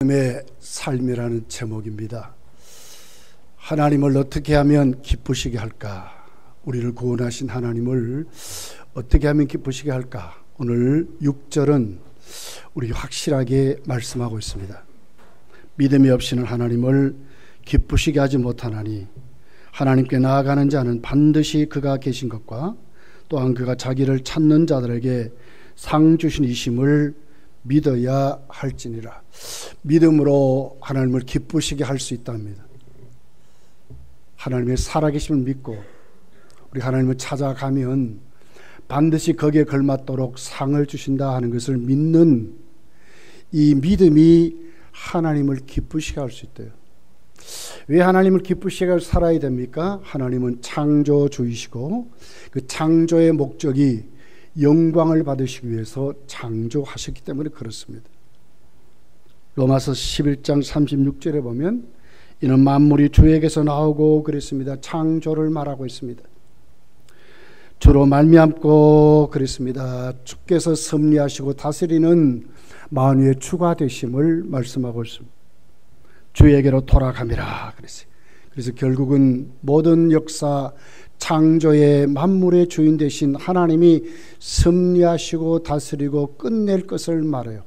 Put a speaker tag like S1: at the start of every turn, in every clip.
S1: 하나님의 삶이라는 제목입니다. 하나님을 어떻게 하면 기쁘시게 할까? 우리를 구원하신 하나님을 어떻게 하면 기쁘시게 할까? 오늘 6절은 우리 확실하게 말씀하고 있습니다. 믿음이 없이는 하나님을 기쁘시게 하지 못하나니 하나님께 나아가는 자는 반드시 그가 계신 것과 또한 그가 자기를 찾는 자들에게 상 주신 이심을 믿어야 할지니라. 믿음으로 하나님을 기쁘시게 할 수 있답니다. 하나님의 살아계심을 믿고 우리 하나님을 찾아가면 반드시 거기에 걸맞도록 상을 주신다 하는 것을 믿는 이 믿음이 하나님을 기쁘시게 할 수 있대요. 왜 하나님을 기쁘시게 하고 살아야 됩니까? 하나님은 창조주이시고 그 창조의 목적이 영광을 받으시기 위해서 창조하셨기 때문에 그렇습니다. 로마서 11장 36절에 보면 이는 만물이 주에게서 나오고 그랬습니다. 창조를 말하고 있습니다. 주로 말미암고 그랬습니다. 주께서 섭리하시고 다스리는 만유의 주가 되심을 말씀하고 있습니다. 주에게로 돌아감이라 그랬어요. 그래서 결국은 모든 역사 창조의 만물의 주인 되신 하나님이 섭리하시고 다스리고 끝낼 것을 말해요.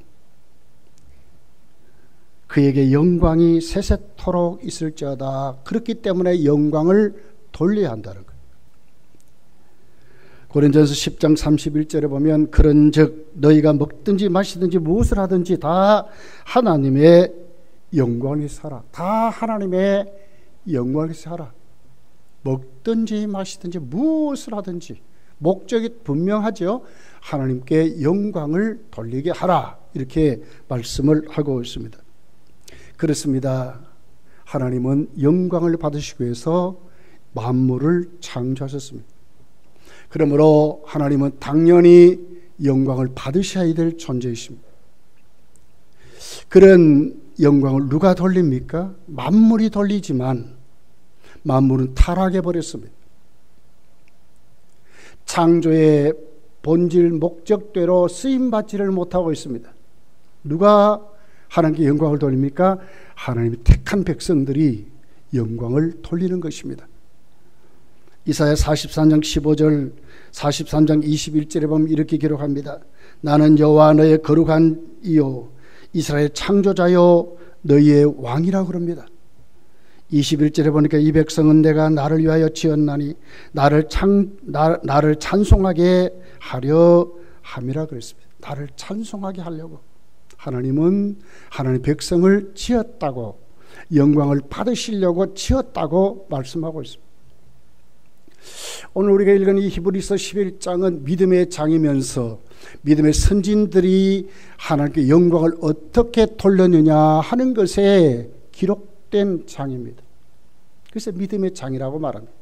S1: 그에게 영광이 세세토록 있을지어다. 그렇기 때문에 영광을 돌려야 한다는 거예요. 고린도전서 10장 31절에 보면 그런즉 너희가 먹든지 마시든지 무엇을 하든지 다 하나님의 영광을 위해서 하라. 다 하나님의 영광을 위해서 하라. 먹든지 마시든지 무엇을 하든지 목적이 분명하죠. 하나님께 영광을 돌리게 하라. 이렇게 말씀을 하고 있습니다. 그렇습니다. 하나님은 영광을 받으시기 위해서 만물을 창조하셨습니다. 그러므로 하나님은 당연히 영광을 받으셔야 될 존재이십니다. 그런 영광을 누가 돌립니까? 만물이 돌리지만 만물은 타락해버렸습니다. 창조의 본질 목적대로 쓰임받지를 못하고 있습니다. 누가 하나님께 영광을 돌립니까? 하나님이 택한 백성들이 영광을 돌리는 것입니다. 이사야 43장 15절 43장 21절에 보면 이렇게 기록합니다. 나는 여호와 너의 거룩한 이요 이스라엘 창조자요 너희의 왕이라고 그럽니다. 21절에 보니까 이 백성은 내가 나를 위하여 지었나니 나를 찬송하게 하려 함이라 그랬습니다. 나를 찬송하게 하려고 하나님은 하나님 백성을 지었다고 영광을 받으시려고 지었다고 말씀하고 있습니다. 오늘 우리가 읽은 이 히브리서 11장은 믿음의 장이면서 믿음의 선진들이 하나님께 영광을 어떻게 돌렸느냐 하는 것에 기록된 장입니다. 그래서 믿음의 장이라고 말합니다.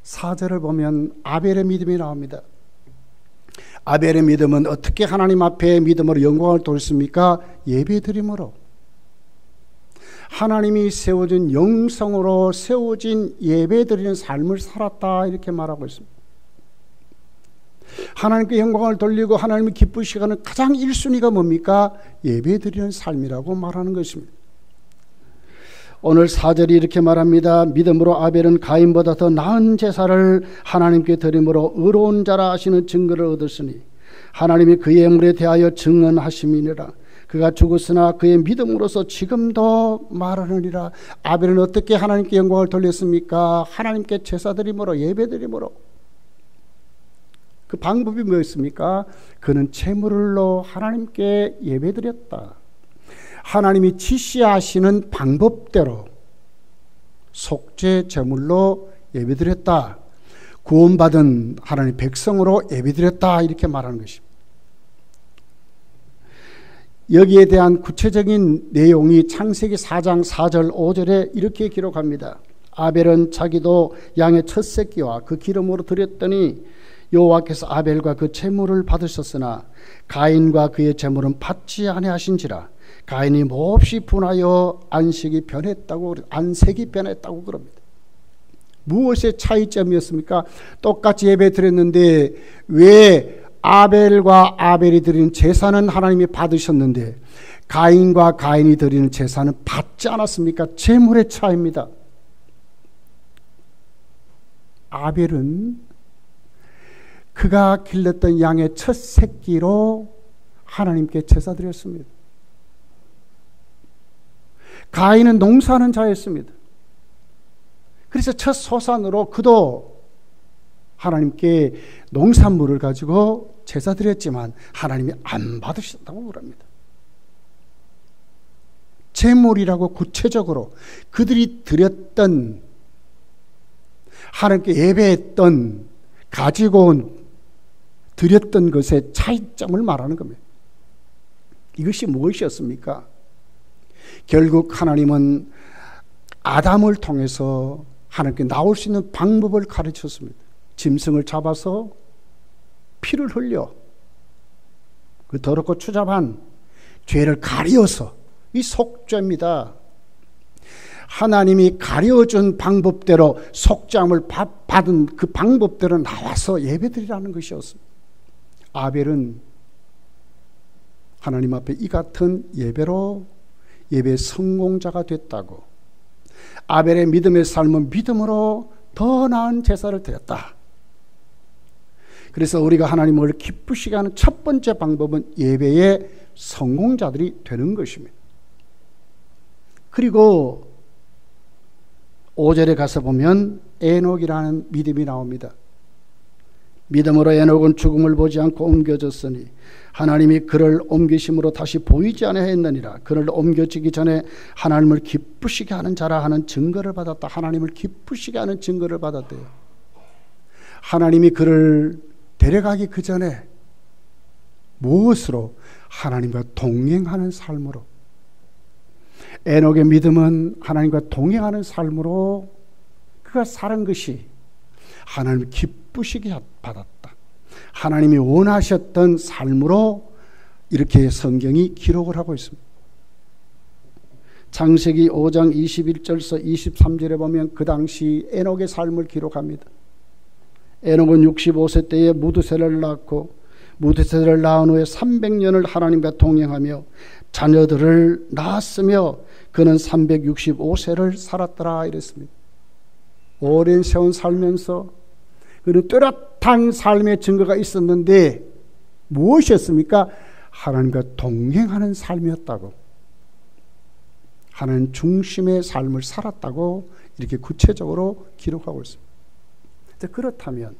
S1: 4절을 보면 아벨의 믿음이 나옵니다. 아벨의 믿음은 어떻게 하나님 앞에 믿음으로 영광을 돌렸습니까? 예배드림으로. 하나님이 세워진 영성으로 세워진 예배드리는 삶을 살았다 이렇게 말하고 있습니다. 하나님께 영광을 돌리고 하나님이 기쁘시게 하는 가장 1순위가 뭡니까? 예배드리는 삶이라고 말하는 것입니다. 오늘 4절이 이렇게 말합니다. 믿음으로 아벨은 가인보다 더 나은 제사를 하나님께 드림으로 의로운 자라 하시는 증거를 얻었으니 하나님이 그의 물에 대하여 증언하심이니라. 그가 죽었으나 그의 믿음으로서 지금도 말하느니라. 아벨은 어떻게 하나님께 영광을 돌렸습니까? 하나님께 제사 드림으로 예배 드림으로. 그 방법이 뭐였습니까? 그는 제물로 하나님께 예배 드렸다. 하나님이 지시하시는 방법대로 속죄 제물로 예배 드렸다. 구원받은 하나님 백성으로 예배 드렸다. 이렇게 말하는 것입니다. 여기에 대한 구체적인 내용이 창세기 4장 4절 5절에 이렇게 기록합니다. 아벨은 자기도 양의 첫 새끼와 그 기름으로 드렸더니 여호와께서 아벨과 그 제물을 받으셨으나 가인과 그의 제물은 받지 아니하신지라. 가인이 몹시 분하여 안색이 변했다고 그럽니다. 무엇의 차이점이었습니까? 똑같이 예배 드렸는데 왜 아벨과 아벨이 드리는 제사는 하나님이 받으셨는데 가인과 가인이 드리는 제사는 받지 않았습니까? 제물의 차이입니다. 아벨은 그가 길렀던 양의 첫 새끼로 하나님께 제사 드렸습니다. 가인은 농사하는 자였습니다. 그래서 첫 소산으로 그도 하나님께 농산물을 가지고 제사 드렸지만 하나님이 안 받으셨다고 그럽니다. 제물이라고 구체적으로 그들이 드렸던, 하나님께 예배했던, 가지고 온, 드렸던 것의 차이점을 말하는 겁니다. 이것이 무엇이었습니까? 결국 하나님은 아담을 통해서 하나님께 나올 수 있는 방법을 가르쳤습니다. 짐승을 잡아서 피를 흘려 그 더럽고 추잡한 죄를 가리어서, 이 속죄입니다. 하나님이 가려준 방법대로 속죄함을 받은 그 방법대로 나와서 예배드리라는 것이었습니다. 아벨은 하나님 앞에 이 같은 예배로 예배의 성공자가 됐다고, 아벨의 믿음의 삶은 믿음으로 더 나은 제사를 드렸다. 그래서 우리가 하나님을 기쁘시게 하는 첫 번째 방법은 예배의 성공자들이 되는 것입니다. 그리고 5절에 가서 보면 에녹이라는 믿음이 나옵니다. 믿음으로 에녹은 죽음을 보지 않고 옮겨졌으니 하나님이 그를 옮기심으로 다시 보이지 아니하였느니라. 그를 옮겨지기 전에 하나님을 기쁘시게 하는 자라 하는 증거를 받았다. 하나님을 기쁘시게 하는 증거를 받았대요. 하나님이 그를 데려가기 그 전에 무엇으로? 하나님과 동행하는 삶으로. 에녹의 믿음은 하나님과 동행하는 삶으로 그가 사는 것이 하나님을 기쁘시게 받았다. 하나님이 원하셨던 삶으로 이렇게 성경이 기록을 하고 있습니다. 창세기 5장 21절에서 23절에 보면 그 당시 에녹의 삶을 기록합니다. 에녹은 65세 때에 무드셀을 낳고 무드셀을 낳은 후에 300년을 하나님과 동행하며 자녀들을 낳았으며 그는 365세를 살았더라 이랬습니다. 오랜 세월 살면서 그는 뚜렷한 삶의 증거가 있었는데 무엇이었습니까? 하나님과 동행하는 삶이었다고, 하나님 중심의 삶을 살았다고 이렇게 구체적으로 기록하고 있습니다. 그렇다면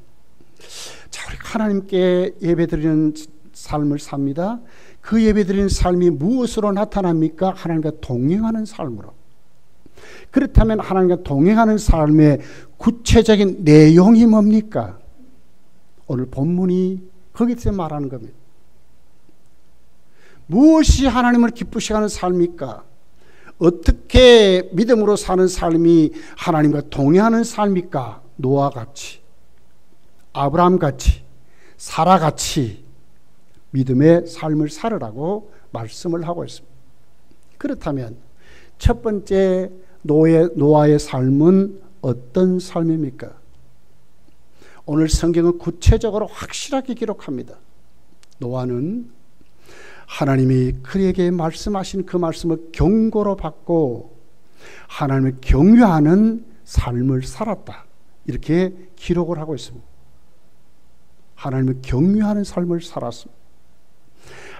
S1: 자, 우리 하나님께 예배드리는 삶을 삽니다. 그 예배드리는 삶이 무엇으로 나타납니까? 하나님과 동행하는 삶으로. 그렇다면 하나님과 동행하는 삶의 구체적인 내용이 뭡니까? 오늘 본문이 거기서 말하는 겁니다. 무엇이 하나님을 기쁘시게 하는 삶입니까? 어떻게 믿음으로 사는 삶이 하나님과 동행하는 삶입니까? 노아같이, 아브라함같이, 사라같이 믿음의 삶을 살으라고 말씀을 하고 있습니다. 그렇다면 첫 번째 노아의 삶은 어떤 삶입니까? 오늘 성경은 구체적으로 확실하게 기록합니다. 노아는 하나님이 그에게 말씀하신 그 말씀을 경고로 받고 하나님을 경외하는 삶을 살았다. 이렇게 기록을 하고 있습니다. 하나님을 경외하는 삶을 살았습니다.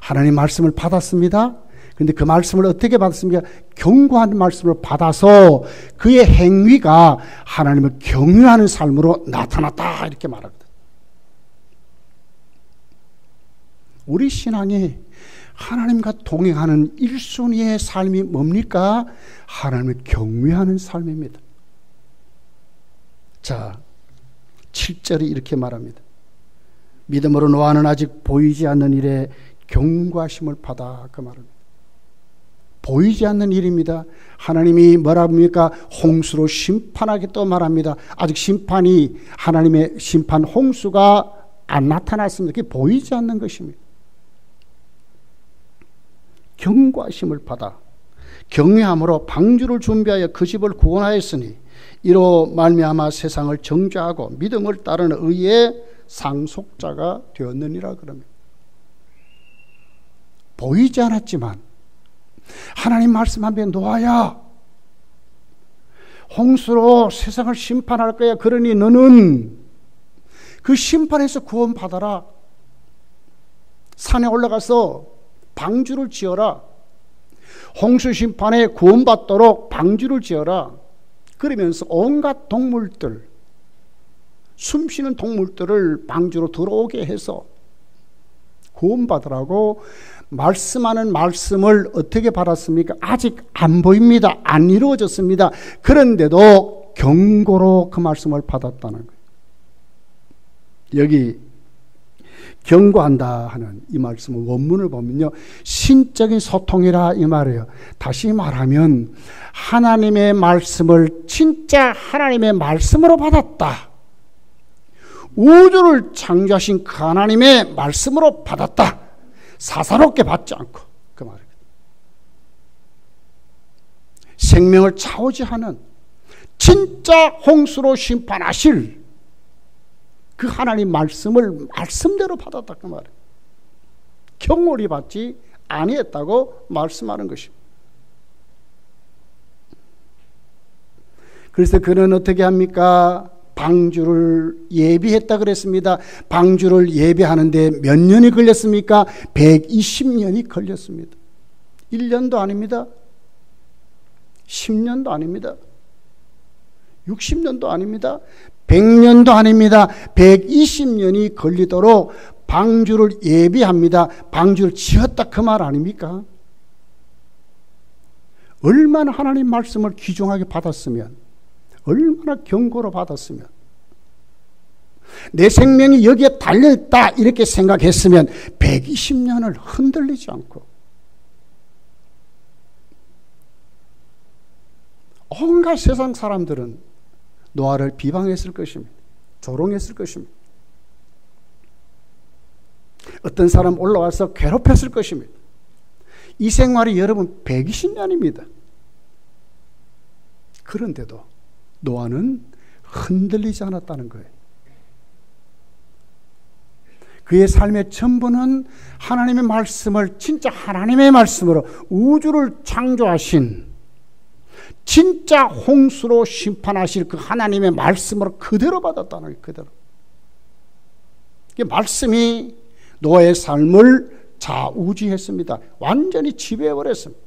S1: 하나님 말씀을 받았습니다. 그런데 그 말씀을 어떻게 받았습니까? 경고하는 말씀을 받아서 그의 행위가 하나님을 경외하는 삶으로 나타났다 이렇게 말합니다. 우리 신앙이 하나님과 동행하는 1순위의 삶이 뭡니까? 하나님을 경외하는 삶입니다. 자, 7절이 이렇게 말합니다. 믿음으로 노아는 아직 보이지 않는 일에 경고하심을 받아, 그 말입니다. 보이지 않는 일입니다. 하나님이 뭐라 합니까? 홍수로 심판하겠다고 말합니다. 아직 심판이, 하나님의 심판 홍수가 안 나타났습니다. 그게 보이지 않는 것입니다. 경고하심을 받아 경외함으로 방주를 준비하여 그 집을 구원하였으니 이로 말미암아 세상을 정죄하고 믿음을 따르는 의에 상속자가 되었느니라 그러면 보이지 않았지만 하나님 말씀하며 노아야 홍수로 세상을 심판할 거야. 그러니 너는 그 심판에서 구원받아라. 산에 올라가서 방주를 지어라. 홍수 심판에 구원받도록 방주를 지어라. 그러면서 온갖 동물들, 숨쉬는 동물들을 방주로 들어오게 해서 구원받으라고 말씀하는 말씀을 어떻게 받았습니까? 아직 안 보입니다. 안 이루어졌습니다. 그런데도 경고로 그 말씀을 받았다는 거예요. 여기 경고한다 하는 이 말씀은 원문을 보면요, 신적인 소통이라 이 말이에요. 다시 말하면 하나님의 말씀을 진짜 하나님의 말씀으로 받았다. 우주를 창조하신 그 하나님의 말씀으로 받았다. 사사롭게 받지 않고 그 말입니다. 생명을 좌우지하는 진짜 홍수로 심판하실 그 하나님 말씀을 말씀대로 받았다 그 말이에요. 경홀히 받지 아니했다고 말씀하는 것입니다. 그래서 그는 어떻게 합니까? 방주를 예비했다 그랬습니다. 방주를 예비하는데 몇 년이 걸렸습니까? 120년이 걸렸습니다. 1년도 아닙니다. 10년도 아닙니다. 60년도 아닙니다. 100년도 아닙니다. 120년이 걸리도록 방주를 예비합니다. 방주를 지었다 그 말 아닙니까? 얼마나 하나님 말씀을 귀중하게 받았으면, 얼마나 경고로 받았으면, 내 생명이 여기에 달려있다 이렇게 생각했으면 120년을 흔들리지 않고 온갖 세상 사람들은 노아를 비방했을 것입니다. 조롱했을 것입니다. 어떤 사람 올라와서 괴롭혔을 것입니다. 이 생활이 여러분 120년입니다. 그런데도 노아는 흔들리지 않았다는 거예요. 그의 삶의 전부는 하나님의 말씀을, 진짜 하나님의 말씀으로 우주를 창조하신, 진짜 홍수로 심판하실 그 하나님의 말씀으로 그대로 받았다는 거예요. 그대로. 이 말씀이 노아의 삶을 좌우지했습니다. 완전히 지배해버렸습니다.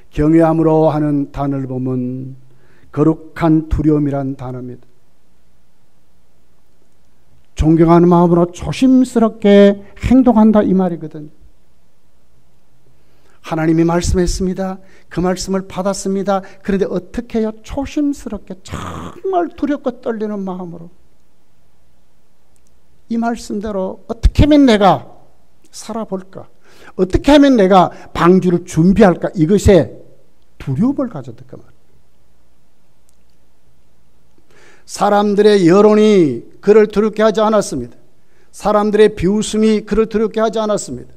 S1: 경외함으로 하는 단어를 보면 거룩한 두려움이란 단어입니다. 존경하는 마음으로 조심스럽게 행동한다 이 말이거든요. 하나님이 말씀했습니다. 그 말씀을 받았습니다. 그런데 어떻게 해요? 조심스럽게 정말 두렵고 떨리는 마음으로 이 말씀대로 어떻게 하면 내가 살아볼까? 어떻게 하면 내가 방주를 준비할까? 이것에 두려움을 가졌다 그 말. 사람들의 여론이 그를 두렵게 하지 않았습니다. 사람들의 비웃음이 그를 두렵게 하지 않았습니다.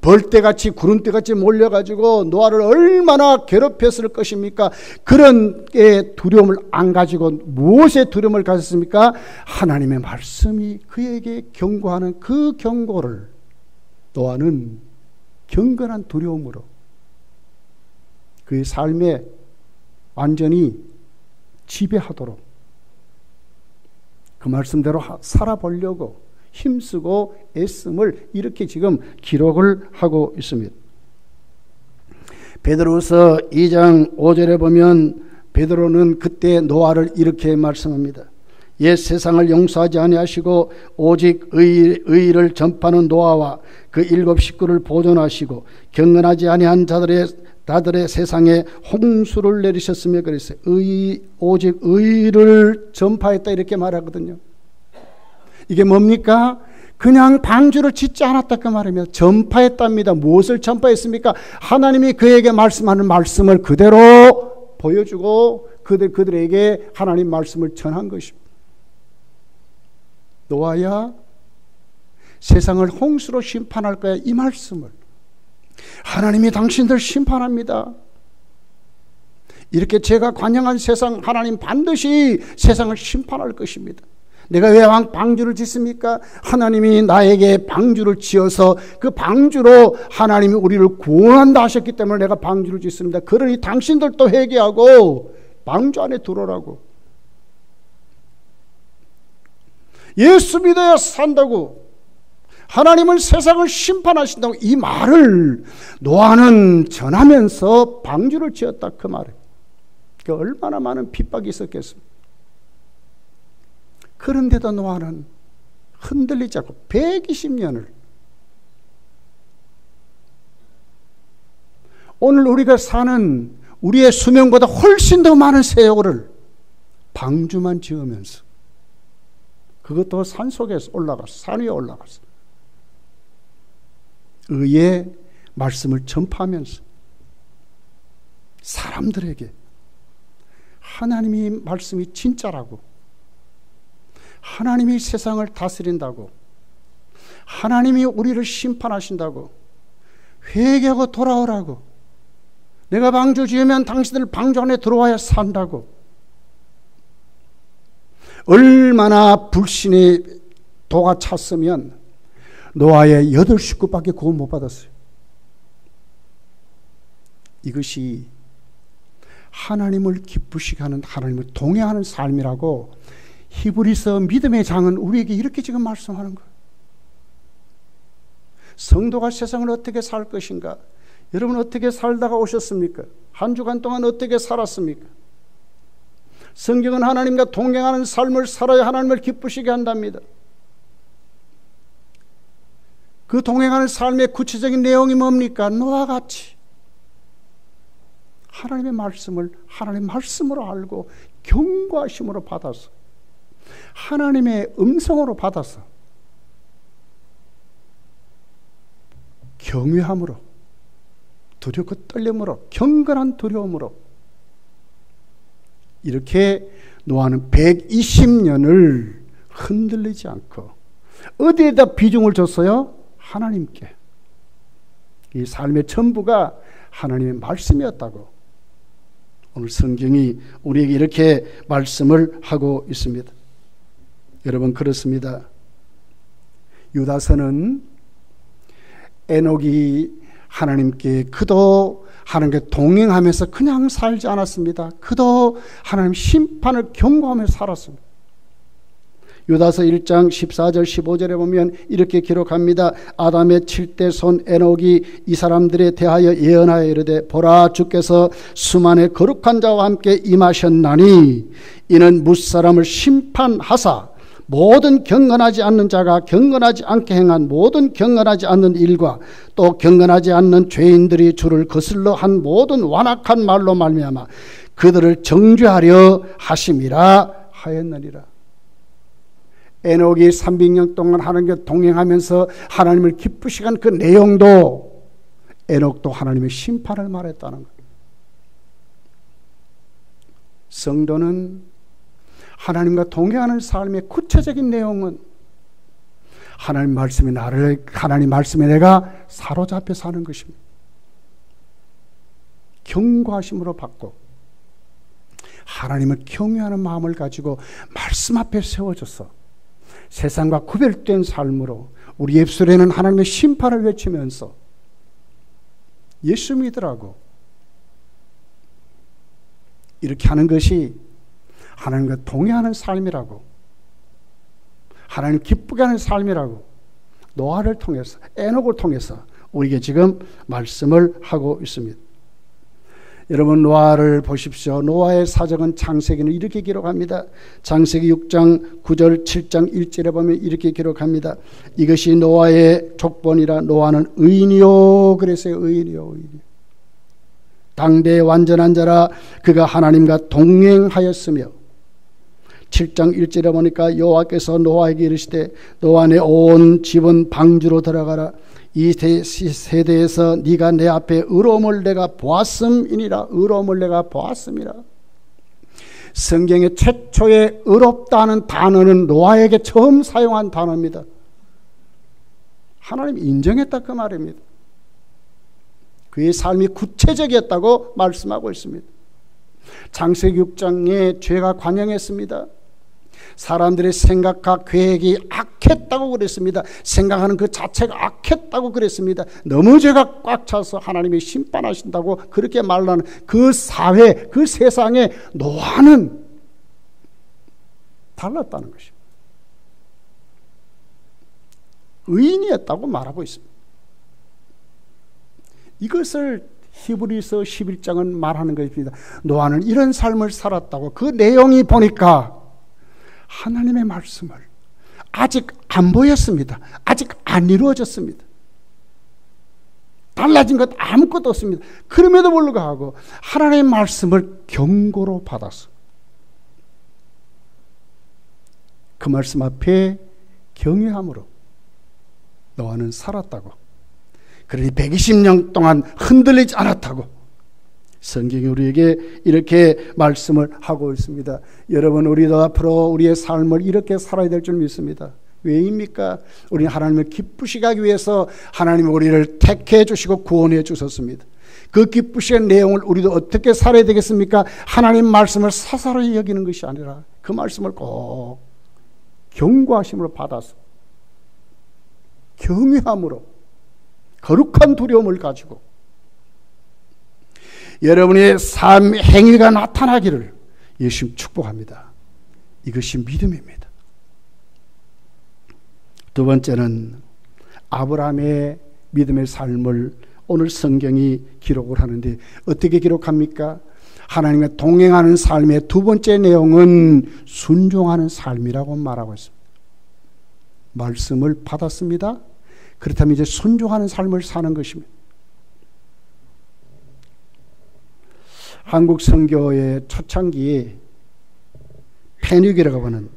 S1: 벌떼같이 구름대같이 몰려가지고 노아를 얼마나 괴롭혔을 것입니까? 그런 게 두려움을 안 가지고 무엇에 두려움을 가졌습니까? 하나님의 말씀이 그에게 경고하는 그 경고를 노아는 경건한 두려움으로 그의 삶에 완전히 지배하도록 그 말씀대로 살아보려고 힘쓰고 애씀을 이렇게 지금 기록을 하고 있습니다. 베드로서 2장 5절에 보면 베드로는 그때 노아를 이렇게 말씀합니다. 옛 세상을 용서하지 아니하시고 오직 의를 전파하는 노아와 그 7 식구를 보존하시고 경건하지 아니한 자들의 세상에 홍수를 내리셨으며 그랬어요. 오직 의를 전파했다 이렇게 말하거든요. 이게 뭡니까? 그냥 방주를 짓지 않았다 그 말이며 전파했답니다. 무엇을 전파했습니까? 하나님이 그에게 말씀하는 말씀을 그대로 보여주고 그들에게 하나님 말씀을 전한 것입니다. 노아야, 세상을 홍수로 심판할 거야. 이 말씀을 하나님이 당신들 심판합니다. 이렇게 제가 관영한 세상 하나님 반드시 세상을 심판할 것입니다. 내가 왜 방주를 짓습니까? 하나님이 나에게 방주를 지어서 그 방주로 하나님이 우리를 구원한다 하셨기 때문에 내가 방주를 짓습니다. 그러니 당신들도 회개하고 방주 안에 들어오라고. 예수 믿어야 산다고, 하나님은 세상을 심판하신다고, 이 말을 노아는 전하면서 방주를 지었다, 그 말이에요. 얼마나 많은 핍박이 있었겠습니까? 그런데도 노아는 흔들리지 않고 120년을, 오늘 우리가 사는 우리의 수명보다 훨씬 더 많은 세월을 방주만 지으면서, 그것도 산속에서 올라가서, 산 위에 올라가서 의의 말씀을 전파하면서 사람들에게 하나님이 말씀이 진짜라고, 하나님이 세상을 다스린다고, 하나님이 우리를 심판하신다고, 회개하고 돌아오라고, 내가 방주 지으면 당신들 방주 안에 들어와야 산다고, 얼마나 불신의 도가 찼으면 노아의 8 식구밖에 구원 못 받았어요. 이것이 하나님을 기쁘시게 하는, 하나님을 동의하는 삶이라고 히브리서 믿음의 장은 우리에게 이렇게 지금 말씀하는 거예요. 성도가 세상을 어떻게 살 것인가? 여러분 어떻게 살다가 오셨습니까? 한 주간 동안 어떻게 살았습니까? 성경은 하나님과 동행하는 삶을 살아야 하나님을 기쁘시게 한답니다. 그 동행하는 삶의 구체적인 내용이 뭡니까? 노아와 같이 하나님의 말씀을 하나님의 말씀으로 알고 경고하심으로 받아서, 하나님의 음성으로 받아서 경외함으로, 두렵고 떨림으로, 경건한 두려움으로, 이렇게 노아는 120년을 흔들리지 않고 어디에다 비중을 줬어요? 하나님께. 이 삶의 전부가 하나님의 말씀이었다고 오늘 성경이 우리에게 이렇게 말씀을 하고 있습니다. 여러분 그렇습니다. 유다서는 에녹이 하나님께 그도 하나님께 동행하면서 그냥 살지 않았습니다. 그도 하나님 심판을 경고하면서 살았습니다. 유다서 1장 14절 15절에 보면 이렇게 기록합니다. 아담의 7대 손 에녹이 이 사람들에 대하여 예언하여 이르되 보라 주께서 수만의 거룩한 자와 함께 임하셨나니 이는 뭇사람을 심판하사 모든 경건하지 않는 자가 경건하지 않게 행한 모든 경건하지 않는 일과 또 경건하지 않는 죄인들이 주를 거슬러 한 모든 완악한 말로 말미암아 그들을 정죄하려 하심이라 하였느니라. 에녹이 300년 동안 하나님과 동행하면서 하나님을 기쁘시게 한 그 내용도 에녹도 하나님의 심판을 말했다는 거예요. 성도는 하나님과 동행하는 삶의 구체적인 내용은 하나님 말씀에 하나님 말씀에 내가 사로잡혀 사는 것입니다. 경고하심으로 받고 하나님을 경외하는 마음을 가지고 말씀 앞에 세워져서 세상과 구별된 삶으로 우리 입술에는 하나님의 심판을 외치면서 예수 믿으라고 이렇게 하는 것이 하나님과 동행하는 삶이라고, 하나님 기쁘게 하는 삶이라고 노아를 통해서, 에녹을 통해서 우리에게 지금 말씀을 하고 있습니다. 여러분 노아를 보십시오. 노아의 사적은 창세기는 이렇게 기록합니다. 창세기 6장 9절 7장 1절에 보면 이렇게 기록합니다. 이것이 노아의 족본이라 노아는 의인이요. 그랬어요. 의인이요. 당대의 완전한 자라 그가 하나님과 동행하였으며 7장 1절에 보니까 여호와께서 노아에게 이르시되 노아 내 온 집은 방주로 들어가라. 이 세대에서 네가 내 앞에 의로움을 내가 보았음이니라. 의로움을 내가 보았음이라. 성경의 최초의 의롭다는 단어는 노아에게 처음 사용한 단어입니다. 하나님 인정했다 그 말입니다. 그의 삶이 구체적이었다고 말씀하고 있습니다. 창세기 6장에 죄가 관영했습니다. 사람들의 생각과 계획이 악했다고 그랬습니다. 생각하는 그 자체가 악했다고 그랬습니다. 너무 죄가 꽉 차서 하나님이 심판하신다고 그렇게 말하는 그 사회, 그 세상의 노화는 달랐다는 것입니다. 의인이었다고 말하고 있습니다. 이것을 히브리서 11장은 말하는 것입니다. 노아는 이런 삶을 살았다고. 그 내용이 보니까 하나님의 말씀을 아직 안 보였습니다. 아직 안 이루어졌습니다. 달라진 것 아무것도 없습니다. 그럼에도 불구하고 하나님의 말씀을 경고로 받았어. 그 말씀 앞에 경외함으로 노아는 살았다고. 그러니 120년 동안 흔들리지 않았다고 성경이 우리에게 이렇게 말씀을 하고 있습니다. 여러분, 우리도 앞으로 우리의 삶을 이렇게 살아야 될 줄 믿습니다. 왜입니까? 우리는 하나님을 기쁘시게 하기 위해서 하나님이 우리를 택해 주시고 구원해 주셨습니다. 그 기쁘시는 내용을 우리도 어떻게 살아야 되겠습니까? 하나님 말씀을 사사로이 여기는 것이 아니라 그 말씀을 꼭 경고하심으로 받아서 경외함으로 거룩한 두려움을 가지고 여러분의 삶 행위가 나타나기를 예수님 축복합니다. 이것이 믿음입니다. 두 번째는 아브라함의 믿음의 삶을 오늘 성경이 기록을 하는데 어떻게 기록합니까? 하나님과 동행하는 삶의 두 번째 내용은 순종하는 삶이라고 말하고 있습니다. 말씀을 받았습니다. 그렇다면 이제 순종하는 삶을 사는 것입니다. 한국 선교의 초창기에 페닉이라고 하는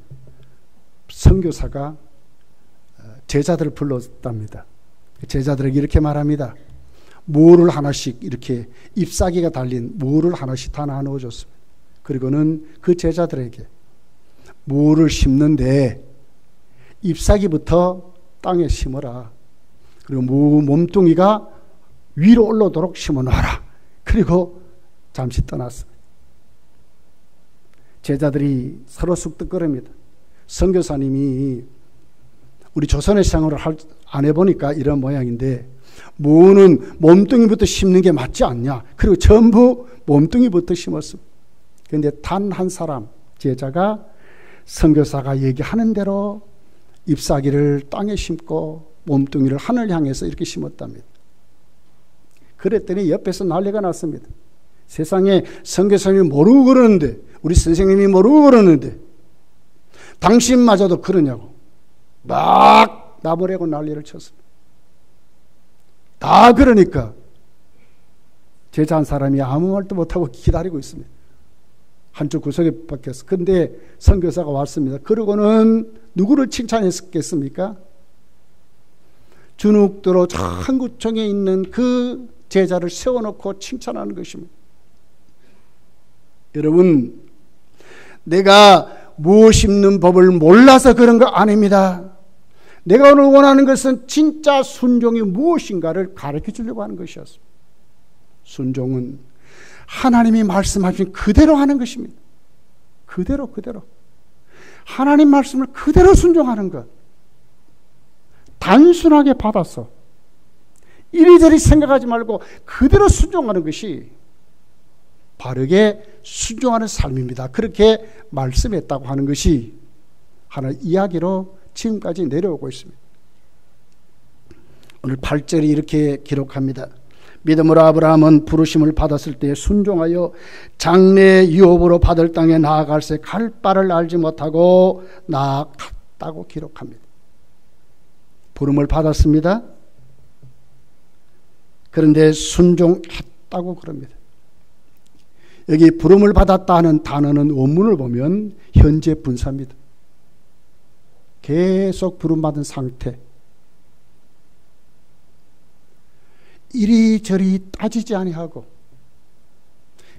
S1: 선교사가 제자들을 불렀답니다. 제자들에게 이렇게 말합니다. 무를 하나씩 이렇게 잎사귀가 달린 무를 하나씩 다 나누어줬습니다. 그리고는 그 제자들에게 무를 심는데 잎사귀부터 땅에 심어라. 그리고 무 몸뚱이가 위로 올라오도록 심어놔라. 그리고 잠시 떠났습니다. 제자들이 서로 쑥덕거립니다. 선교사님이 우리 조선의 생활을 안 해보니까 이런 모양인데 무는 몸뚱이부터 심는 게 맞지 않냐. 그리고 전부 몸뚱이부터 심었습니다. 그런데 단 한 사람 제자가 선교사가 얘기하는 대로 잎사귀를 땅에 심고 몸뚱이를 하늘 향해서 이렇게 심었답니다. 그랬더니 옆에서 난리가 났습니다. 세상에 선교사님이 모르고 그러는데, 우리 선생님이 모르고 그러는데 당신마저도 그러냐고 막 나보려고 난리를 쳤습니다. 다 그러니까 제자 한 사람이 아무 말도 못하고 기다리고 있습니다. 한쪽 구석에 박혀서. 근데 선교사가 왔습니다. 그러고는 누구를 칭찬했겠습니까? 주눅들어 한구청에 있는 그 제자를 세워놓고 칭찬하는 것입니다. 여러분, 내가 무엇 심는 법을 몰라서 그런 거 아닙니다. 내가 오늘 원하는 것은 진짜 순종이 무엇인가를 가르쳐 주려고 하는 것이었습니다. 순종은 하나님이 말씀하신 그대로 하는 것입니다. 그대로. 하나님 말씀을 그대로 순종하는 것. 단순하게 받아서 이리저리 생각하지 말고 그대로 순종하는 것이 바르게 순종하는 삶입니다. 그렇게 말씀했다고 하는 것이 하나의 이야기로 지금까지 내려오고 있습니다. 오늘 8절이 이렇게 기록합니다. 믿음으로 아브라함은 부르심을 받았을 때 순종하여 장래의 유업으로 받을 땅에 나아갈새 갈 바를 알지 못하고 나아갔다고 기록합니다. 부름을 받았습니다. 그런데 순종했다고 그럽니다. 여기 부름을 받았다 하는 단어는 원문을 보면 현재 분사입니다. 계속 부름받은 상태. 이리저리 따지지 아니하고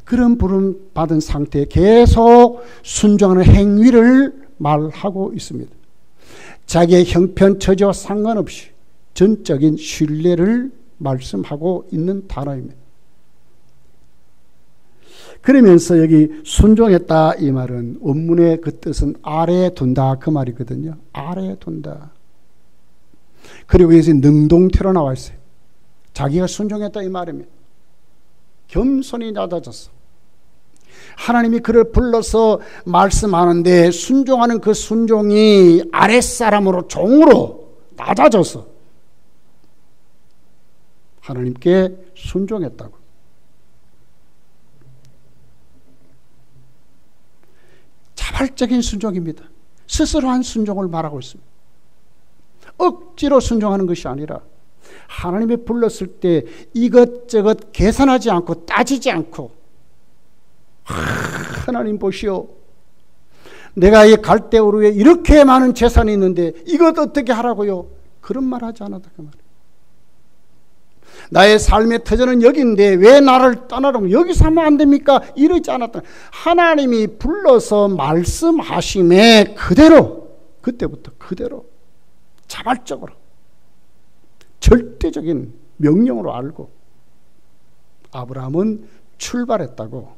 S1: 그런 부름받은 상태에 계속 순종하는 행위를 말하고 있습니다. 자기의 형편 처지와 상관없이 전적인 신뢰를 말씀하고 있는 단어입니다. 그러면서 여기 순종했다 이 말은 원문의 그 뜻은 아래에 둔다 그 말이거든요. 아래에 둔다. 그리고 여기서 능동태로 나와 있어요. 자기가 순종했다 이 말입니다. 겸손히 낮아졌어. 하나님이 그를 불러서 말씀하는데 순종하는 그 순종이 아랫사람으로 종으로 낮아져서 하나님께 순종했다고. 자발적인 순종입니다. 스스로 한 순종을 말하고 있습니다. 억지로 순종하는 것이 아니라 하나님이 불렀을 때 이것저것 계산하지 않고 따지지 않고 하나님 보시오. 내가 이 갈대우르에 이렇게 많은 재산이 있는데 이것 어떻게 하라고요? 그런 말 하지 않았다 그 말이에요. 나의 삶의 터전은 여기인데 왜 나를 떠나라고 여기서 하면 안 됩니까? 이러지 않았다. 하나님이 불러서 말씀하심에 그대로 그때부터 그대로 자발적으로 절대적인 명령으로 알고 아브라함은 출발했다고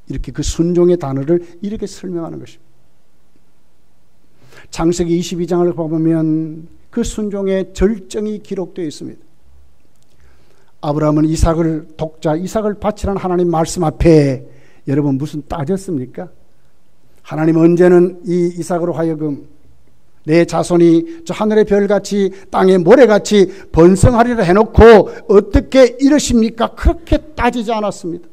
S1: 이렇게 그 순종의 단어를 이렇게 설명하는 것입니다. 창세기 22장을 보면 그 순종의 절정이 기록되어 있습니다. 아브라함은 독자 이삭을 바치라는 하나님 말씀 앞에 여러분 무슨 따졌습니까? 하나님 언제는 이 이삭으로 하여금 내 자손이 저 하늘의 별같이 땅의 모래같이 번성하리라 해놓고 어떻게 이러십니까? 그렇게 따지지 않았습니다.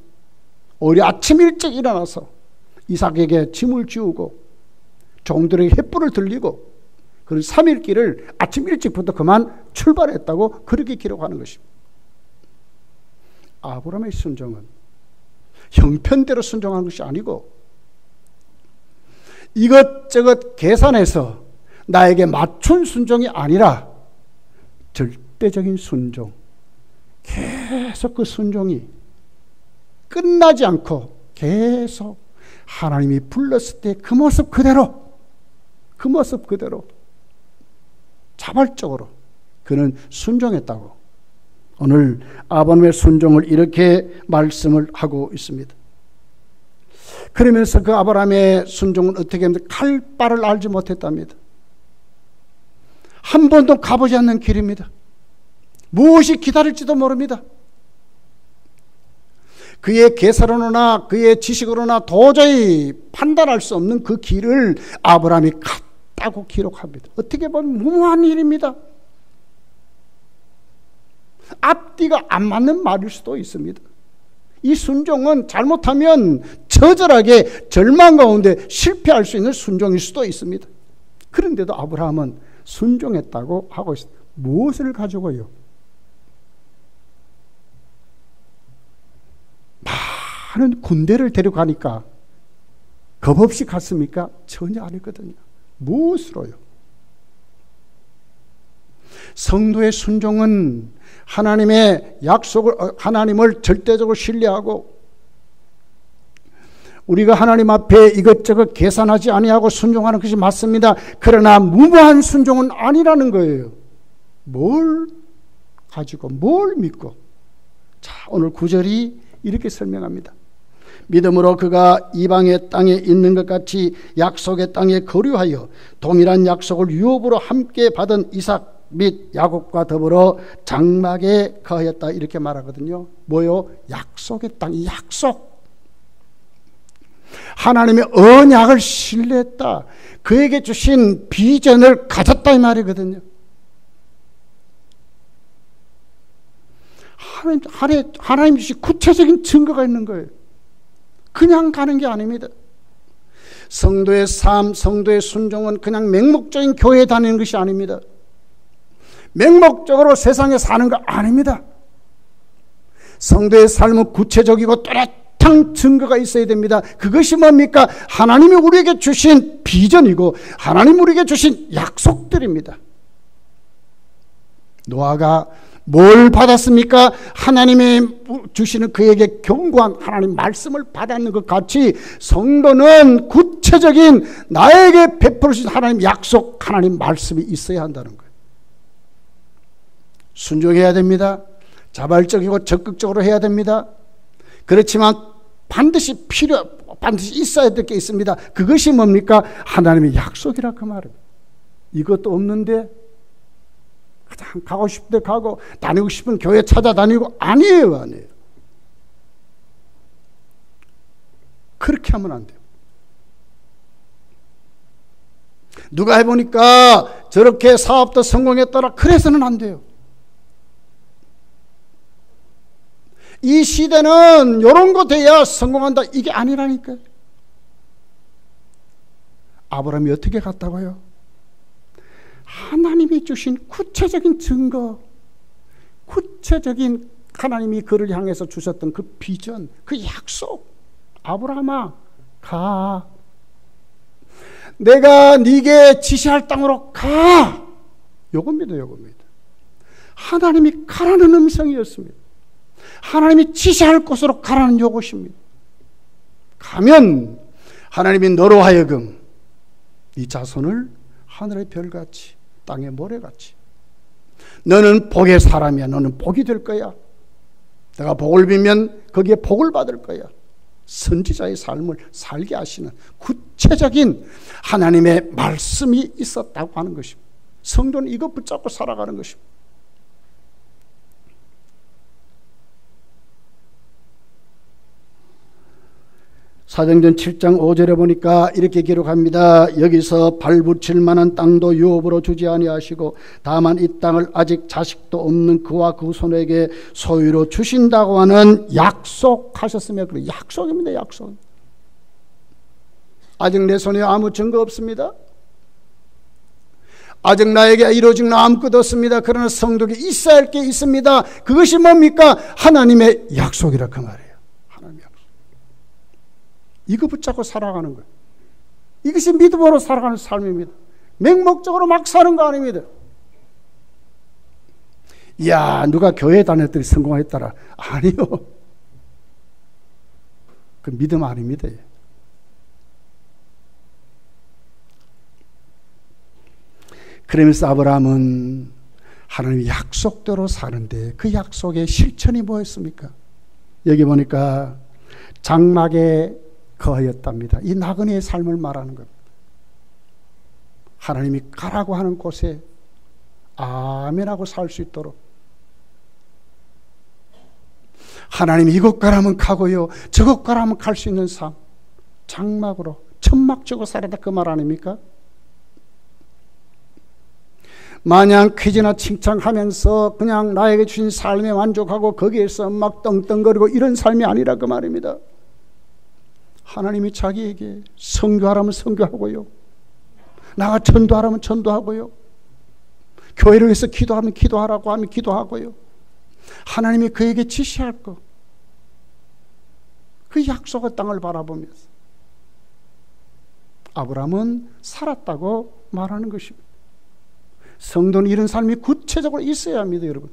S1: 오히려 아침 일찍 일어나서 이삭에게 짐을 지우고 종들에게 횃불을 들리고 그런 3일 길을 아침 일찍부터 그만 출발했다고 그렇게 기록하는 것입니다. 아브라함의 순종은 형편대로 순종하는 것이 아니고 이것저것 계산해서 나에게 맞춘 순종이 아니라 절대적인 순종, 계속 그 순종이 끝나지 않고 계속 하나님이 불렀을 때 그 모습 그대로 자발적으로 그는 순종했다고 오늘 아브라함의 순종을 이렇게 말씀을 하고 있습니다. 그러면서 그 아브라함의 순종은 어떻게 하면 갈 바를 알지 못했답니다. 한 번도 가보지 않는 길입니다. 무엇이 기다릴지도 모릅니다. 그의 계산으로나 그의 지식으로나 도저히 판단할 수 없는 그 길을 아브라함이 갔다고 기록합니다. 어떻게 보면 무모한 일입니다. 앞뒤가 안 맞는 말일 수도 있습니다. 이 순종은 잘못하면 처절하게 절망 가운데 실패할 수 있는 순종일 수도 있습니다. 그런데도 아브라함은 순종했다고 하고 있습니다. 무엇을 가지고요? 많은 군대를 데려가니까 겁없이 갔습니까? 전혀 아니거든요. 무엇으로요? 성도의 순종은 하나님의 약속을, 하나님을 절대적으로 신뢰하고 우리가 하나님 앞에 이것저것 계산하지 아니하고 순종하는 것이 맞습니다. 그러나 무모한 순종은 아니라는 거예요. 뭘 가지고 뭘 믿고. 자, 오늘 9절이 이렇게 설명합니다. 믿음으로 그가 이방의 땅에 있는 것 같이 약속의 땅에 거류하여 동일한 약속을 유업으로 함께 받은 이삭 및 야곱과 더불어 장막에 거하였다 이렇게 말하거든요. 뭐요? 약속의 땅, 약속. 하나님의 언약을 신뢰했다. 그에게 주신 비전을 가졌다 이 말이거든요. 하나님 주신 구체적인 증거가 있는 거예요. 그냥 가는 게 아닙니다. 성도의 삶, 성도의 순종은 그냥 맹목적인 교회에 다니는 것이 아닙니다. 맹목적으로 세상에 사는 거 아닙니다. 성도의 삶은 구체적이고 뚜렷한 증거가 있어야 됩니다. 그것이 뭡니까? 하나님이 우리에게 주신 비전이고 하나님이 우리에게 주신 약속들입니다. 노아가 뭘 받았습니까? 하나님이 주시는 그에게 견고한 하나님 말씀을 받았는 것 같이 성도는 구체적인 나에게 베풀어 주신 하나님 약속, 하나님 말씀이 있어야 한다는 거예요. 순종해야 됩니다. 자발적이고 적극적으로 해야 됩니다. 그렇지만 반드시 있어야 될 게 있습니다. 그것이 뭡니까? 하나님의 약속이라 그 말입니다. 이것도 없는데 그냥 가고 싶을 때 가고 다니고 싶은 교회 찾아다니고 아니에요. 그렇게 하면 안 돼요. 누가 해보니까 저렇게 사업도 성공했더라. 그래서는 안 돼요. 이 시대는 이런 거 돼야 성공한다. 이게 아니라니까요. 아브라함이 어떻게 갔다고요? 하나님이 주신 구체적인 증거, 구체적인 하나님이 그를 향해서 주셨던 그 비전, 그 약속. 아브라함아, 가. 내가 네게 지시할 땅으로 가. 요겁니다. 하나님이 가라는 음성이었습니다. 하나님이 지시할 곳으로 가라는 요것입니다. 가면 하나님이 너로 하여금 이 자손을 하늘의 별같이 땅의 모래같이 너는 복의 사람이야. 너는 복이 될 거야. 내가 복을 빌면 거기에 복을 받을 거야. 선지자의 삶을 살게 하시는 구체적인 하나님의 말씀이 있었다고 하는 것입니다. 성도는 이거 붙잡고 살아가는 것입니다. 사도행전 7장 5절에 보니까 이렇게 기록합니다. 여기서 발붙일 만한 땅도 유업으로 주지 아니하시고 다만 이 땅을 아직 자식도 없는 그와 그 손에게 소유로 주신다고 하는 약속하셨으며, 그래 약속입니다. 약속. 아직 내 손에 아무 증거 없습니다. 아직 나에게 이루어진 아무것도 없습니다. 그러나 성도에게 있어야 할 게 있습니다. 그것이 뭡니까? 하나님의 약속이라 그 말이에요. 이거 붙잡고 살아가는 거예요. 이것이 믿음으로 살아가는 삶입니다. 맹목적으로 막 사는 거 아닙니다. 이야, 누가 교회 다녔더니 성공했더라. 아니요. 그 믿음 아닙니다. 그러면서 아브라함은 하나님의 약속대로 사는데 그 약속의 실천이 뭐였습니까? 여기 보니까 장막에 거하였답니다. 이 나그네의 삶을 말하는 겁니다. 하나님이 가라고 하는 곳에 아멘하고 살 수 있도록, 하나님이 이곳 가라면 가고요, 저곳 가라면 갈 수 있는 삶, 장막으로 천막 치고 살아다 그 말 아닙니까? 마냥 퀴즈나 칭찬하면서 그냥 나에게 주신 삶에 만족하고 거기에서 막 떵떵거리고 이런 삶이 아니라 그 말입니다. 하나님이 자기에게 선교하라면 선교하고요, 나가 전도하라면 전도하고요, 교회를 위해서 기도하면 기도하라고 하면 기도하고요, 하나님이 그에게 지시할 것, 그 약속의 땅을 바라보면서 아브라함은 살았다고 말하는 것입니다. 성도는 이런 삶이 구체적으로 있어야 합니다. 여러분,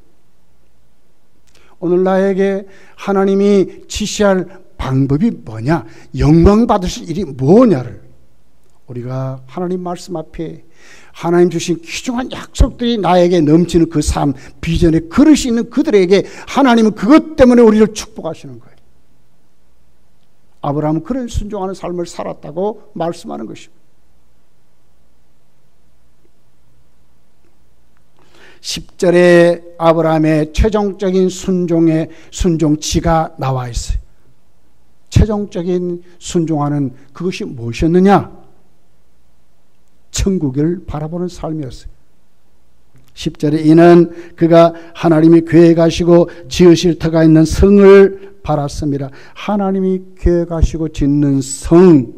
S1: 오늘 나에게 하나님이 지시할 방법이 뭐냐, 영광 받으실 일이 뭐냐를 우리가 하나님 말씀 앞에 하나님 주신 귀중한 약속들이 나에게 넘치는 그 삶, 비전의 그릇이 있는 그들에게 하나님은 그것 때문에 우리를 축복하시는 거예요. 아브라함은 그런 순종하는 삶을 살았다고 말씀하는 것입니다. 10절에 아브라함의 최종적인 순종치가 나와 있어요. 최종적인 순종하는 그것이 무엇이었느냐? 천국을 바라보는 삶이었어요. 10절에 이는 그가 하나님이 계획하시고 지으실 터가 있는 성을 바랐습니다. 하나님이 계획하시고 짓는 성,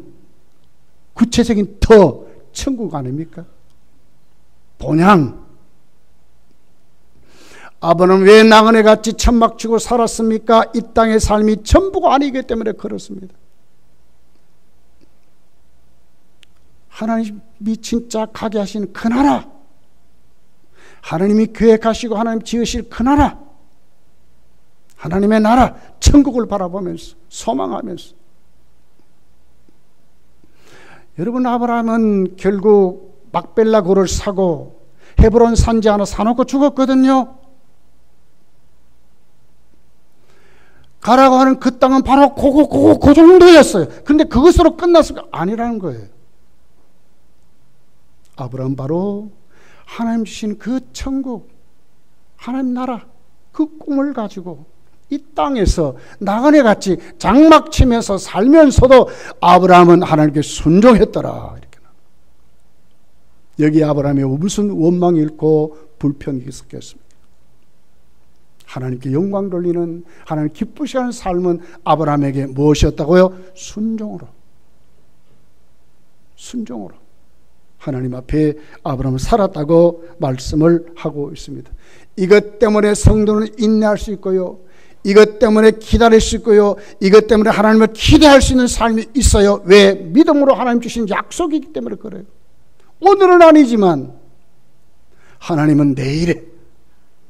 S1: 구체적인 터, 천국 아닙니까? 본향. 아브라함은 왜 나그네같이 천막치고 살았습니까? 이 땅의 삶이 전부가 아니기 때문에 그렇습니다. 하나님이 진짜 가게 하시는 그 나라, 하나님이 계획하시고 하나님 지으실 그 나라, 하나님의 나라, 천국을 바라보면서 소망하면서, 여러분, 아브라함은 결국 막벨라 굴을 사고 헤브론 산지 하나 사놓고 죽었거든요. 가라고 하는 그 땅은 바로 그 정도였어요. 그런데 그것으로 끝났을까? 아니라는 거예요. 아브라함 바로 하나님 주신 그 천국, 하나님 나라, 그 꿈을 가지고 이 땅에서 나그네 같이 장막 치면서 살면서도 아브라함은 하나님께 순종했더라. 이렇게. 여기 아브라함이 무슨 원망이 있고 불평이 있었겠습니까? 하나님께 영광 돌리는, 하나님 기쁘시는 삶은 아브라함에게 무엇이었다고요? 순종으로. 순종으로. 하나님 앞에 아브라함은 살았다고 말씀을 하고 있습니다. 이것 때문에 성도는 인내할 수 있고요. 이것 때문에 기다릴 수 있고요. 이것 때문에 하나님을 기대할 수 있는 삶이 있어요. 왜? 믿음으로 하나님 주신 약속이기 때문에 그래요. 오늘은 아니지만 하나님은 내일에,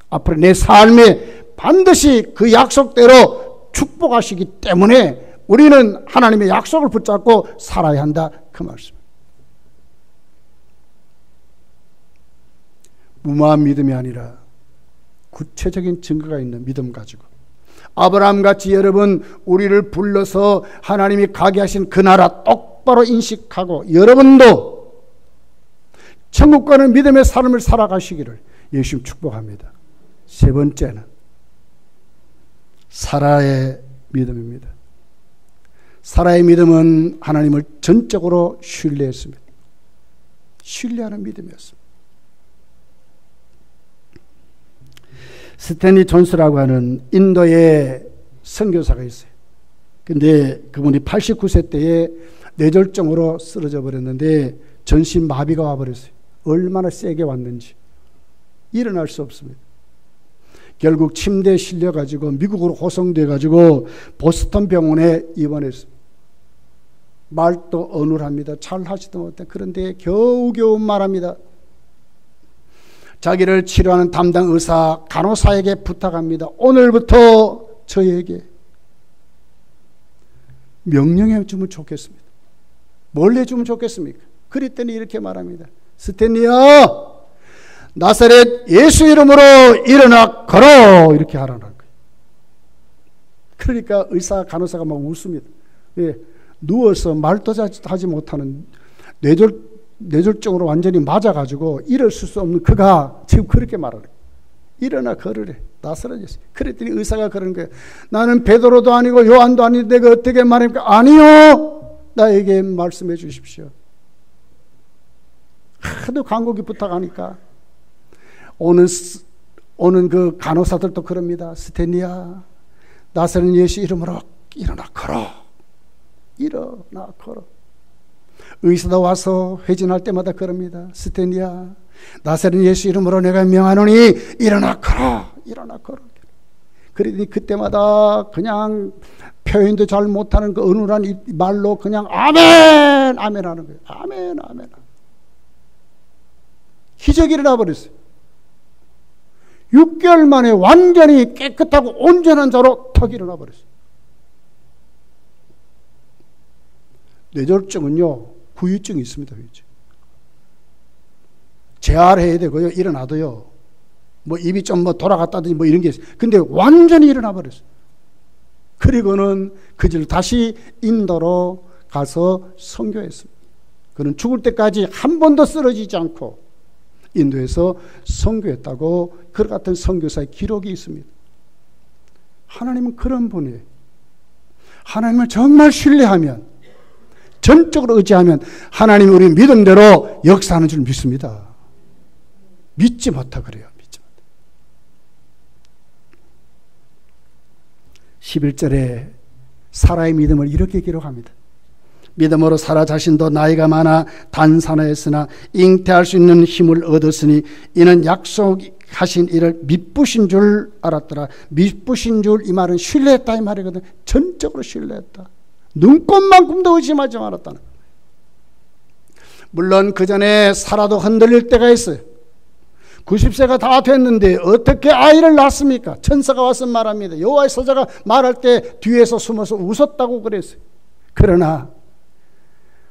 S1: 앞으로 내 삶에 반드시 그 약속대로 축복하시기 때문에 우리는 하나님의 약속을 붙잡고 살아야 한다. 그 말씀. 무모한 믿음이 아니라 구체적인 증거가 있는 믿음 가지고 아브라함같이 여러분 우리를 불러서 하나님이 가게 하신 그 나라 똑바로 인식하고 여러분도 천국 가는 믿음의 삶을 살아가시기를 예수님 축복합니다. 세 번째는 사라의 믿음입니다. 사라의 믿음은 하나님을 전적으로 신뢰했습니다. 신뢰하는 믿음이었습니다. 스탠리 존스라고 하는 인도의 선교사가 있어요. 근데 그분이 89세 때에 뇌졸중으로 쓰러져 버렸는데 전신 마비가 와버렸어요. 얼마나 세게 왔는지 일어날 수 없습니다. 결국 침대에 실려가지고 미국으로 호송돼가지고 보스턴 병원에 입원했습니다. 말도 어눌합니다. 잘 하지도 못해. 그런데 겨우겨우 말합니다. 자기를 치료하는 담당 의사 간호사에게 부탁합니다. 오늘부터 저에게 명령해 주면 좋겠습니다. 뭘 해주면 좋겠습니까? 그랬더니 이렇게 말합니다. 스탠리야, 나사렛 예수 이름으로 일어나 걸어. 이렇게 하라는 거예요. 그러니까 의사 간호사가 막 웃습니다. 예, 누워서 말도 하지 못하는 뇌졸중으로 완전히 맞아가지고 일어설 수 없는 그가 지금 그렇게 말하래. 일어나 걸으래. 나사렛 예수. 그랬더니 의사가 그러는 거예요. 나는 베드로도 아니고 요한도 아닌데 내가 어떻게 말합니까? 아니요, 나에게 말씀해 주십시오. 하도 간곡히 부탁하니까 오는 그 간호사들도 그럽니다. 스탠리야, 나사렛 예수 이름으로 일어나 걸어. 일어나 걸어. 의사도 와서 회진할 때마다 그럽니다. 스탠리야, 나사렛 예수 이름으로 내가 명하노니 일어나 걸어. 일어나 걸어. 그러더니 그때마다 그냥 표현도 잘 못하는 그 어눌한 말로 그냥 아멘 아멘 하는 거예요. 아멘 아멘. 기적이 일어나 버렸어요. 6개월 만에 완전히 깨끗하고 온전한 자로 턱 일어나 버렸어요. 뇌졸중은요, 후유증이 있습니다. 후유증. 재활해야 되고요. 일어나도요. 뭐 입이 좀 뭐 돌아갔다든지 뭐 이런 게 있어요. 근데 완전히 일어나 버렸어요. 그리고는 그들 다시 인도로 가서 선교했습니다. 그는 죽을 때까지 한 번도 쓰러지지 않고 인도에서 선교했다고 그 같은 선교사의 기록이 있습니다. 하나님은 그런 분이에요. 하나님을 정말 신뢰하면, 전적으로 의지하면 하나님이 우리 믿음대로 역사하는 줄 믿습니다. 믿지 못하 그래요. 믿지 못하. 11절에 사라의 믿음을 이렇게 기록합니다. 믿음으로 사라 자신도 나이가 많아 단산하였으나 잉태할 수 있는 힘을 얻었으니 이는 약속하신 이를 미쁘신 줄 알았더라. 미쁘신 줄, 이 말은 신뢰했다 이 말이거든. 전적으로 신뢰했다. 눈꽃만큼도 의심하지 말았다는 거예요. 물론 그 전에 사라도 흔들릴 때가 있어요. 90세가 다 됐는데 어떻게 아이를 낳습니까? 천사가 와서 말합니다. 여호와의 사자가 말할 때 뒤에서 숨어서 웃었다고 그랬어요. 그러나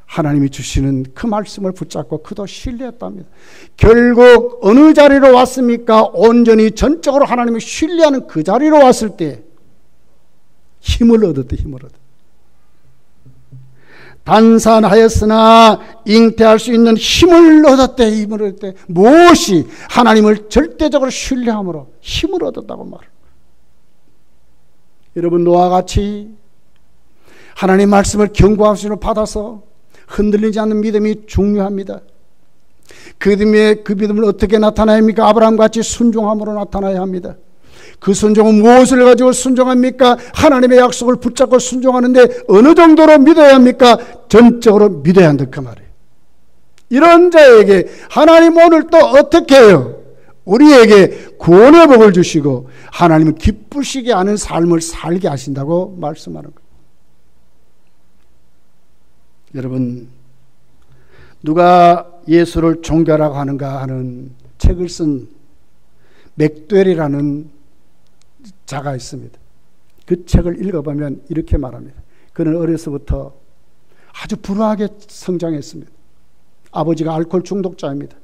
S1: 하나님이 주시는 그 말씀을 붙잡고 그도 신뢰했답니다. 결국 어느 자리로 왔습니까? 온전히 전적으로 하나님을 신뢰하는 그 자리로 왔을 때 힘을 얻었대. 힘을 얻었대. 단산하였으나 잉태할 수 있는 힘을 얻었대. 힘을 얻었대. 무엇이? 하나님을 절대적으로 신뢰함으로 힘을 얻었다고 말합니다. 여러분, 노아와 같이 하나님 말씀을 견고함으로 받아서 흔들리지 않는 믿음이 중요합니다. 그 믿음을 어떻게 나타나야 합니까? 아브라함같이 순종함으로 나타나야 합니다. 그 순종은 무엇을 가지고 순종합니까? 하나님의 약속을 붙잡고 순종하는데 어느 정도로 믿어야 합니까? 전적으로 믿어야 한다 그 말이에요. 이런 자에게 하나님 오늘 또 어떻게 해요? 우리에게 구원의 복을 주시고 하나님은 기쁘시게 하는 삶을 살게 하신다고 말씀하는 거예요. 여러분, 누가 예수를 종교라고 하는가 하는 책을 쓴 맥도웰이라는 자가 있습니다. 그 책을 읽어보면 이렇게 말합니다. 그는 어려서부터 아주 불우하게 성장했습니다. 아버지가 알코올 중독자입니다.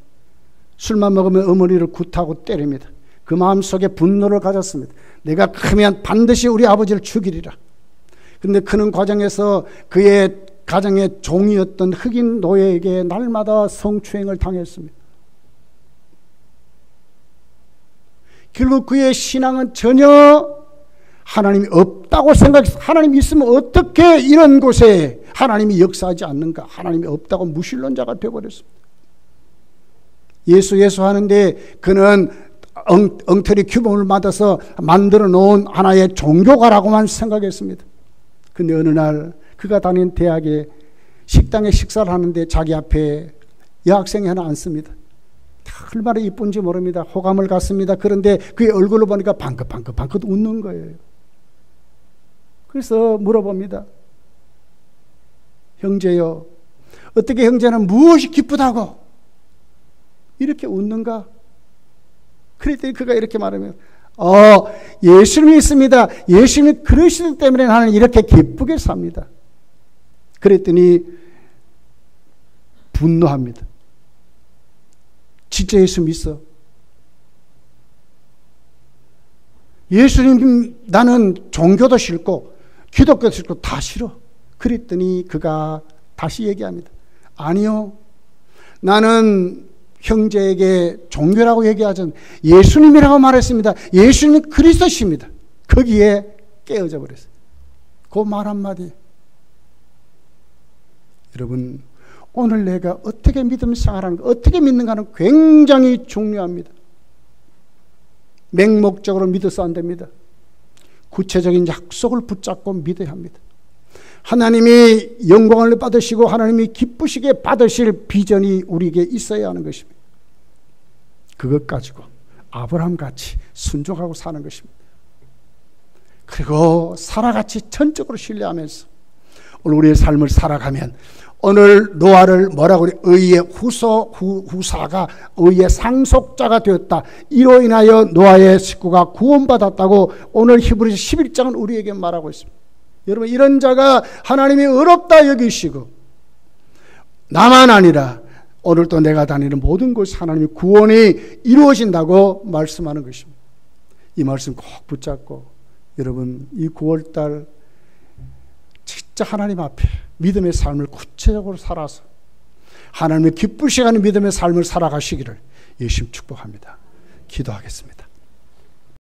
S1: 술만 먹으면 어머니를 굿하고 때립니다. 그 마음속에 분노를 가졌습니다. 내가 크면 반드시 우리 아버지를 죽이리라. 그런데 크는 과정에서 그의 가정의 종이었던 흑인 노예에게 날마다 성추행을 당했습니다. 결국 그의 신앙은 전혀 하나님이 없다고 생각했어요. 하나님이 있으면 어떻게 이런 곳에 하나님이 역사하지 않는가? 하나님이 없다고 무신론자가 되어버렸습니다. 예수 하는데 그는 엉터리 규범을 받아서 만들어 놓은 하나의 종교가라고만 생각했습니다. 근데 어느 날 그가 다닌 대학에 식당에 식사를 하는데 자기 앞에 여학생이 하나 앉습니다. 얼마나 이쁜지 모릅니다. 호감을 갖습니다. 그런데 그의 얼굴을 보니까 방긋방긋 웃는 거예요. 그래서 물어봅니다. 형제요, 어떻게 형제는 무엇이 기쁘다고 이렇게 웃는가? 그랬더니 그가 이렇게 말하면 예수님이 있습니다. 예수님이 그러시기 때문에 나는 이렇게 기쁘게 삽니다. 그랬더니 분노합니다. 진짜 예수 믿어? 예수님, 나는 종교도 싫고 기독교도 싫고 다 싫어. 그랬더니 그가 다시 얘기합니다. 아니요, 나는 형제에게 종교라고 얘기하지 예수님이라고 말했습니다. 예수님은 그리스도십니다. 거기에 깨어져 버렸어요. 그 말 한마디. 여러분, 오늘 내가 어떻게 믿음 생활하는가, 어떻게 믿는가는 굉장히 중요합니다. 맹목적으로 믿어서 안 됩니다. 구체적인 약속을 붙잡고 믿어야 합니다. 하나님이 영광을 받으시고 하나님이 기쁘시게 받으실 비전이 우리에게 있어야 하는 것입니다. 그것 가지고 아브라함같이 순종하고 사는 것입니다. 그리고 사라같이 전적으로 신뢰하면서 오늘 우리의 삶을 살아가면 오늘 노아를 뭐라고 그래? 의의 후사가 의의 상속자가 되었다. 이로 인하여 노아의 식구가 구원받았다고 오늘 히브리서 11장은 우리에게 말하고 있습니다. 여러분, 이런 자가 하나님이 의롭다 여기시고 나만 아니라 오늘 또 내가 다니는 모든 곳에 하나님의 구원이 이루어진다고 말씀하는 것입니다. 이 말씀 꼭 붙잡고 여러분, 이 9월달 진짜 하나님 앞에 믿음의 삶을 구체적으로 살아서 하나님의 기쁘시게 하는 믿음의 삶을 살아가시기를 예수님 축복합니다. 기도하겠습니다.